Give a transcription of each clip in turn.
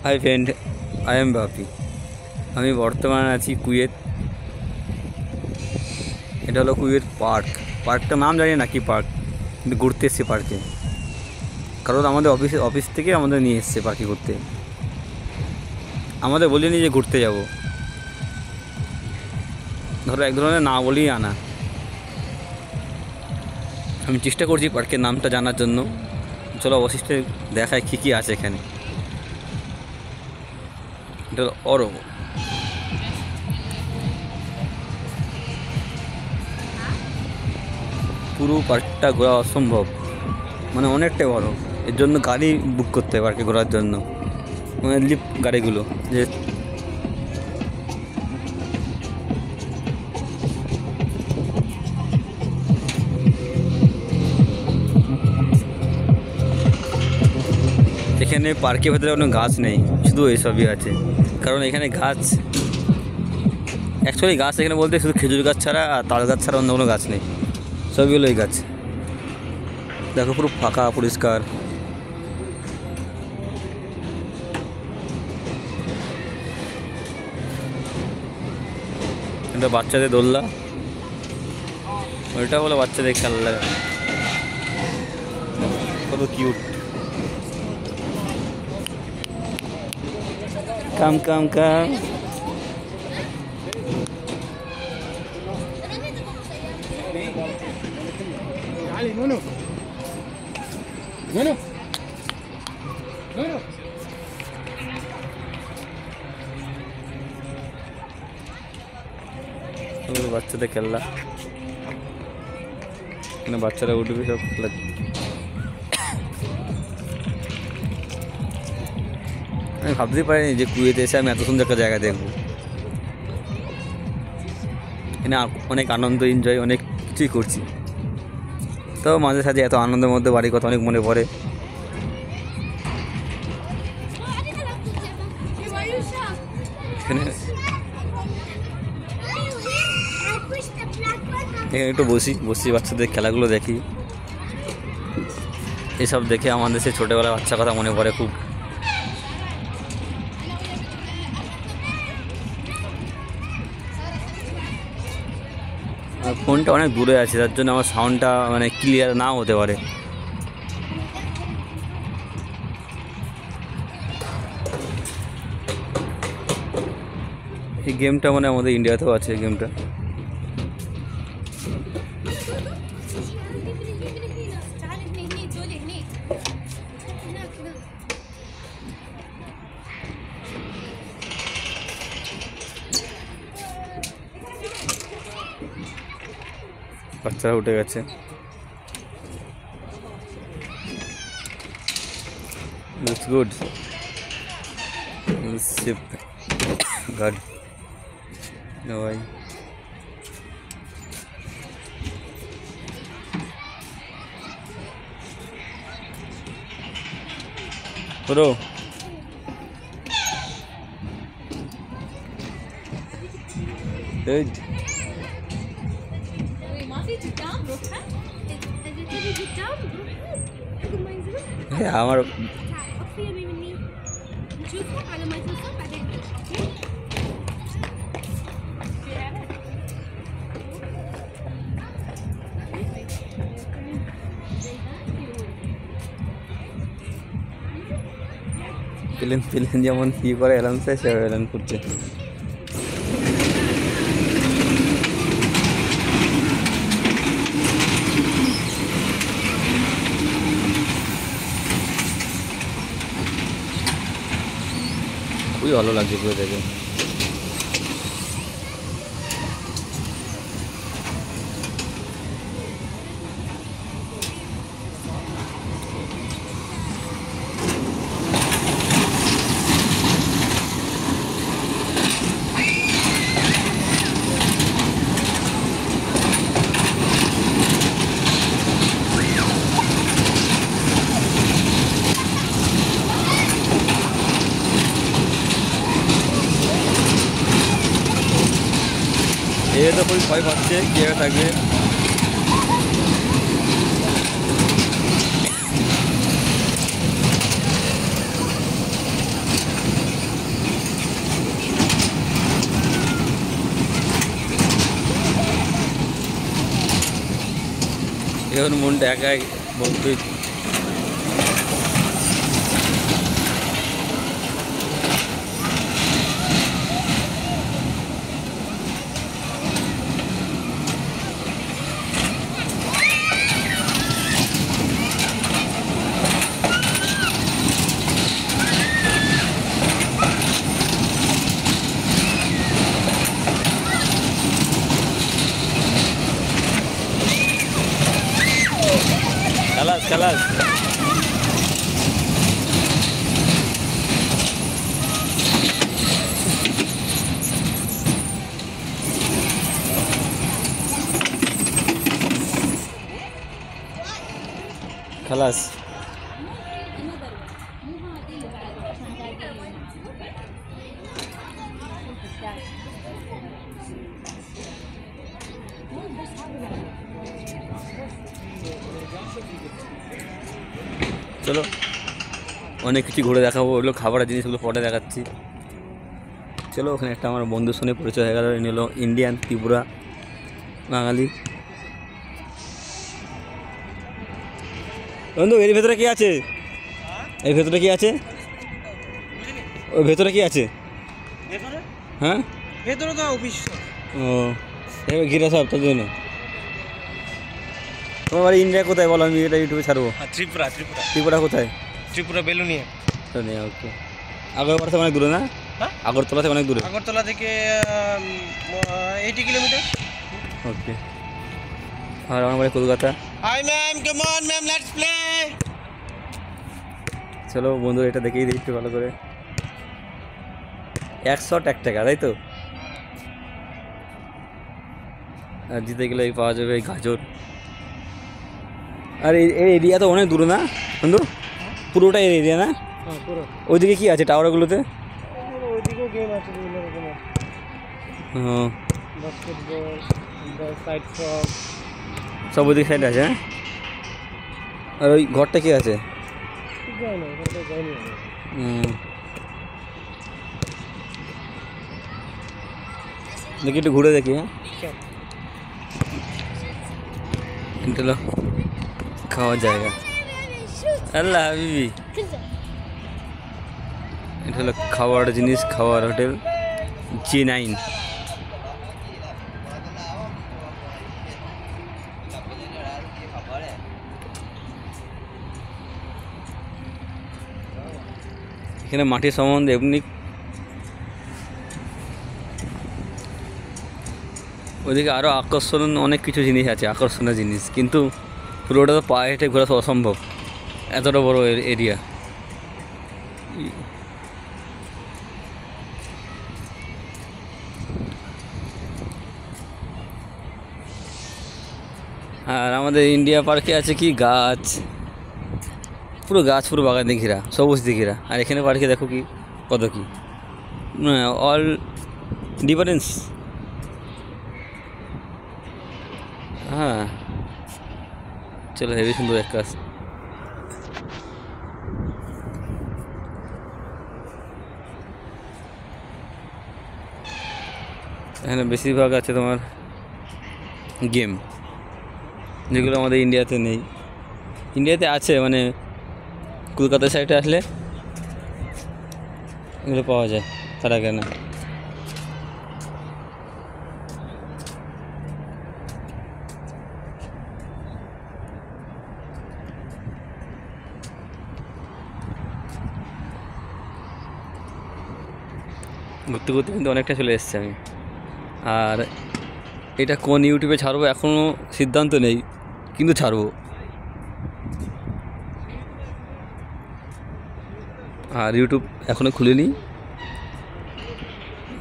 High friend, I am Bapi. আমি বর্তমানে আছি কুয়েত। এটা হলো কুয়েত পার্কটার নাম জানি না কি পার্ক, কিন্তু ঘুরতে এসেছি পার্কে, কারণ আমাদের অফিস থেকে আমাদের নিয়ে এসছে পার্কে ঘুরতে। আমাদের বলিনি যে ঘুরতে যাব, ধরো এক ধরনের না বলেই আনা। আমি চেষ্টা করছি পার্কের নামটা জানার জন্য। চলো অবশিষ্টে দেখায় কী কী আছে এখানে। এটা হলো অরব। পুরো পার্কটা ঘোরা অসম্ভব, মানে অনেকটাই বড়। এর জন্য গাড়ি বুক করতে হয় পার্কে ঘোরার জন্য, মানে লিফট গাড়িগুলো। যে এখানে পার্কের ভেতরে কোনো গাছ নেই, শুধু এইসবই আছে। কারণ এখানে গাছ অ্যাকচুয়ালি গাছ এখানে বলতে শুধু খেজুর গাছ ছাড়া আর তাল গাছ ছাড়া অন্য কোনো গাছ নেই, সবগুলোই গাছ। দেখো পুরো ফাঁকা পরিষ্কার। এটা বাচ্চাদের দোলনা, ওইটা বলে বাচ্চাদের খেলা, কত কিউট। কাম কাম কাম। বাচ্চাদের খেলনা, এখানে বাচ্চারা উঠবে সব খেলা। আমি ভাবতেই পারিনি যে কুয়েতে এসে আমি এত সুন্দর একটা জায়গা দেখবো। এখানে অনেক আনন্দ, এনজয় অনেক কিছুই করছি। তো মাঝে সাঝে এত আনন্দের মধ্যে বাড়ির কথা অনেক মনে পড়ে। এখানে একটু বসি বাচ্চাদের খেলাগুলো দেখি। এসব দেখে আমাদের সে ছোটোবেলার বাচ্চার কথা মনে পড়ে খুব। আর ফোনটা অনেক দূরে আছে, তার জন্য আমার সাউন্ডটা মানে ক্লিয়ার নাও হতে পারে। এই গেমটা মানে আমাদের ইন্ডিয়াতেও আছে এই গেমটা। বাচ্চারা উঠে গেছে। Looks good. Ship. God. No way. Bro. Good. আমার প্লেন যেমন কি করে এলাম সে এলান করছে। খুবই ভালো লাগছে পুরো দেখে। ये तो कोई भय पाচ্ছে কি থাকবে। এখন মনটা একা বলতে খালাস খালাস খালাস চলো অনেক কিছু ঘুরে দেখাবো, ওগুলো খাবারের জিনিসগুলো পরে দেখাচ্ছি। চলো ওখানে একটা আমার বন্ধুর সঙ্গে পরিচয় হয়ে গেল, ইনি হলো ইন্ডিয়ান ত্রিপুরা বাঙালি। বন্ধু এর ভেতরে কি আছে? এর ভেতরে কি আছে? ওই ভেতরে কি আছে? হ্যাঁ ভেতরে তো অফিস। ও ঘিরে সব তোর জন্য। তোমার বাড়ি ইন্ডিয়া কোথায় বলো, আমি এটা ইউটিউবে ছাড়বো। ত্রিপুরা। ত্রিপুরা ত্রিপুরা কোথায়? ত্রিপুরা বেলুনিয়া। ওকে, আগরতলা থেকে অনেক দূরে না? হ্যাঁ আগরতলা থেকে অনেক দূরে। আগরতলা থেকে 80 কিলোমিটার। ওকে, আর আমার বাড়ি Kolkata. Hi ma'am, come on ma'am, let's play. চলো বন্ধু এটা দেখেই দিই একটু ভালো করে। 101 টাকা, তাই তো? আর জিতে গেলে পাওয়া যাবে এই গাজর। আর এই এরিয়া তো অনেক দূরে না বন্ধু? পুরোটা এই এরিয়া না? হ্যাঁ পুরো। ওইদিকে কি আছে টাওয়ারগুলোতে? ওইদিকেও গেম আছে বিভিন্ন রকমের, হ্যাঁ বাস্কেটবল, সাইড ফ্রগ, সব ওইদিকে সাইড আছে। হ্যাঁ, আর ওই ঘরটা কি আছে? ঠিক যায় না, ওখানে যাইনি আমি। দেখি একটু ঘুরে দেখি। হ্যাঁ এটা হলো খাওয়ার জায়গা। আল্লাহ হাবিবি, এটা হলো খাওয়ার জিনিস, খাওয়ার হোটেল G9। এখানে মাটির সম্বন্ধে এমনি ওইদিকে আরও আকর্ষণ অনেক কিছু জিনিস আছে, আকর্ষণীয় জিনিস, কিন্তু পুরোটা তো পায়ে হেঁটে ঘোরা তো অসম্ভব, এতটা বড় এরিয়া। আর আমাদের ইন্ডিয়া পার্কে আছে কি গাছ, পুরো গাছ, পুরো বাগানে ঘেরা, সবুজ দিয়ে ঘেরা। আর এখানে পার্কে দেখো কি কত কি অল ডিফারেন্স। হ্যাঁ চলো, হেভি সুন্দর এক কাজ। এখানে বেশিরভাগ আছে তোমার গেম, যেগুলো আমাদের ইন্ডিয়াতে নেই। ইন্ডিয়াতে আছে মানে কলকাতা সাইডে আসলে এগুলো পাওয়া যায়, তারা কেন। ঘুরতে ঘুরতে কিন্তু অনেকটা চলে এসেছি আমি। আর এটা কোন ইউটিউবে ছাড়বো এখনও সিদ্ধান্ত নেই, কিন্তু ছাড়বো। আর ইউটিউব এখনও খুলিনি,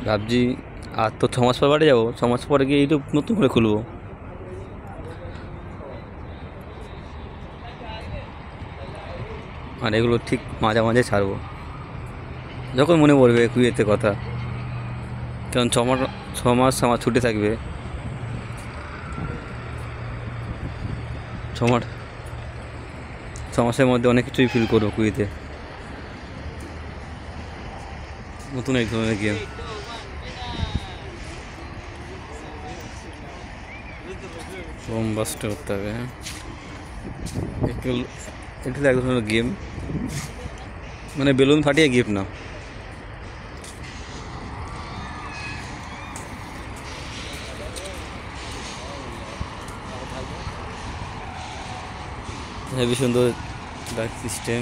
ভাবছি আর তো 6 মাস পর বাড়ি যাবো, 6 মাস পরে গিয়ে ইউটিউব নতুন করে খুলবো। আর এগুলো ঠিক মাঝে মাঝে ছাড়বো, যখন মনে পড়বে কুয়েতে কথা। কারণ 6 মাস আমার ছুটি থাকবে, 6 মাসের মধ্যে অনেক কিছুই ফিল করবো কুয়েতে। নতুন এক ধরনের গেম। বোম বাস্ট করতে হবে। হ্যাঁ একটু একটু এক ধরনের গেম, মানে বেলুন ফাটিয়ে গিফট না। হেবি সুন্দর সিস্টেম।